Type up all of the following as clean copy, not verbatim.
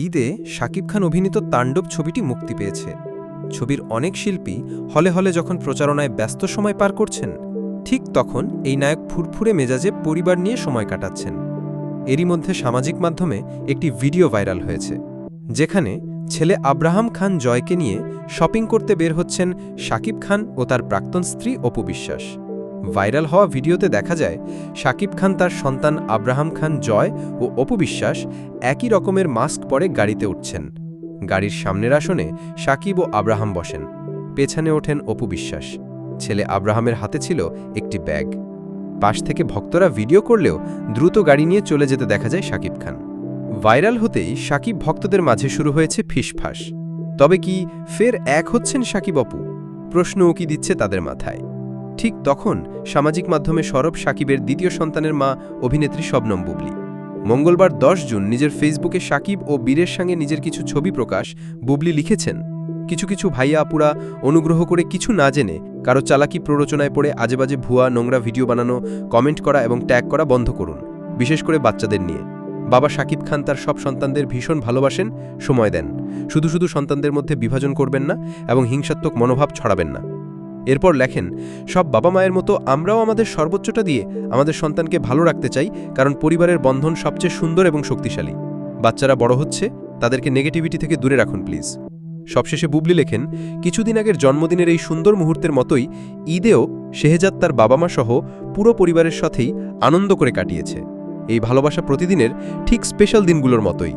ঈদে শাকিব খান অভিনীত তাণ্ডব ছবিটি মুক্তি পেয়েছে। ছবির অনেক শিল্পী হলে হলে যখন প্রচারণায় ব্যস্ত সময় পার করছেন, ঠিক তখন এই নায়ক ফুরফুরে মেজাজে পরিবার নিয়ে সময় কাটাচ্ছেন। এরই মধ্যে সামাজিক মাধ্যমে একটি ভিডিও ভাইরাল হয়েছে, যেখানে ছেলে আব্রাহাম খান জয়কে নিয়ে শপিং করতে বের হচ্ছেন শাকিব খান ও তার প্রাক্তন স্ত্রী অপু বিশ্বাস। ভাইরাল হওয়া ভিডিওতে দেখা যায় শাকিব খান তার সন্তান আব্রাহাম খান জয় ও অপু বিশ্বাস একই রকমের মাস্ক পরে গাড়িতে উঠছেন। গাড়ির সামনের আসনে শাকিব ও আব্রাহাম বসেন, পেছনে ওঠেন অপু বিশ্বাস। ছেলে আব্রাহামের হাতে ছিল একটি ব্যাগ। পাশ থেকে ভক্তরা ভিডিও করলেও দ্রুত গাড়ি নিয়ে চলে যেতে দেখা যায় শাকিব খান। ভাইরাল হতেই শাকিব ভক্তদের মাঝে শুরু হয়েছে ফিসফাস। তবে কি ফের এক হচ্ছেন শাকিব অপু? প্রশ্ন উকি দিচ্ছে তাদের মাথায়। ঠিক তখন সামাজিক মাধ্যমে সরব শাকিবের দ্বিতীয় সন্তানের মা অভিনেত্রী শবনম বুবলি। মঙ্গলবার 10 জুন নিজের ফেসবুকে শাকিব ও বীরের সঙ্গে নিজের কিছু ছবি প্রকাশ বুবলি লিখেছেন, কিছু কিছু ভাইয়া আপুরা অনুগ্রহ করে কিছু না জেনে কারো চালাকি প্ররোচনায় পড়ে আজেবাজে ভুয়া নোংরা ভিডিও বানানো, কমেন্ট করা এবং ট্যাগ করা বন্ধ করুন, বিশেষ করে বাচ্চাদের নিয়ে। বাবা শাকিব খান তার সব সন্তানদের ভীষণ ভালোবাসেন, সময় দেন। শুধু শুধু সন্তানদের মধ্যে বিভাজন করবেন না এবং হিংসাত্মক মনোভাব ছড়াবেন না। এরপর লেখেন, সব বাবা মায়ের মতো আমরাও আমাদের সর্বোচ্চটা দিয়ে আমাদের সন্তানকে ভালো রাখতে চাই, কারণ পরিবারের বন্ধন সবচেয়ে সুন্দর এবং শক্তিশালী। বাচ্চারা বড় হচ্ছে, তাদেরকে নেগেটিভিটি থেকে দূরে রাখুন প্লিজ। সবশেষে বুবলি লেখেন, কিছুদিন আগের জন্মদিনের এই সুন্দর মুহূর্তের মতোই ঈদেও শেহজাদ তার বাবা মা সহ পুরো পরিবারের সাথেই আনন্দ করে কাটিয়েছে। এই ভালোবাসা প্রতিদিনের ঠিক স্পেশাল দিনগুলোর মতোই।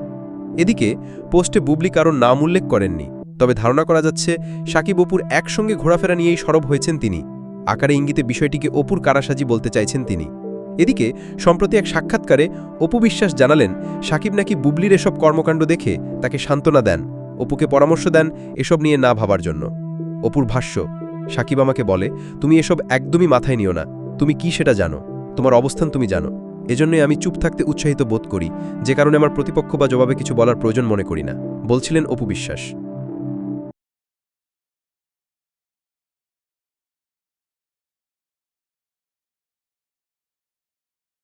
এদিকে পোস্টে বুবলি কারণ নাম উল্লেখ করেননি, তবে ধারণা করা যাচ্ছে শাকিব অপুর একসঙ্গে ঘোরাফেরা নিয়েই সরব হয়েছেন তিনি। আকারে ইঙ্গিতে বিষয়টিকে অপুর কারাসাজি বলতে চাইছেন তিনি। এদিকে সম্প্রতি এক সাক্ষাৎকারে অপু বিশ্বাস জানালেন, শাকিব নাকি বুবলির এসব কর্মকাণ্ড দেখে তাকে সান্ত্বনা দেন, অপুকে পরামর্শ দেন এসব নিয়ে না ভাবার জন্য। অপুর ভাষ্য, শাকিব আমাকে বলে, তুমি এসব একদমই মাথায় নিও না, তুমি কি সেটা জানো, তোমার অবস্থান তুমি জানো। এজন্যই আমি চুপ থাকতে উৎসাহিত বোধ করি, যে কারণে আমার প্রতিপক্ষ বা জবাবে কিছু বলার প্রয়োজন মনে করি না, বলছিলেন অপু বিশ্বাস।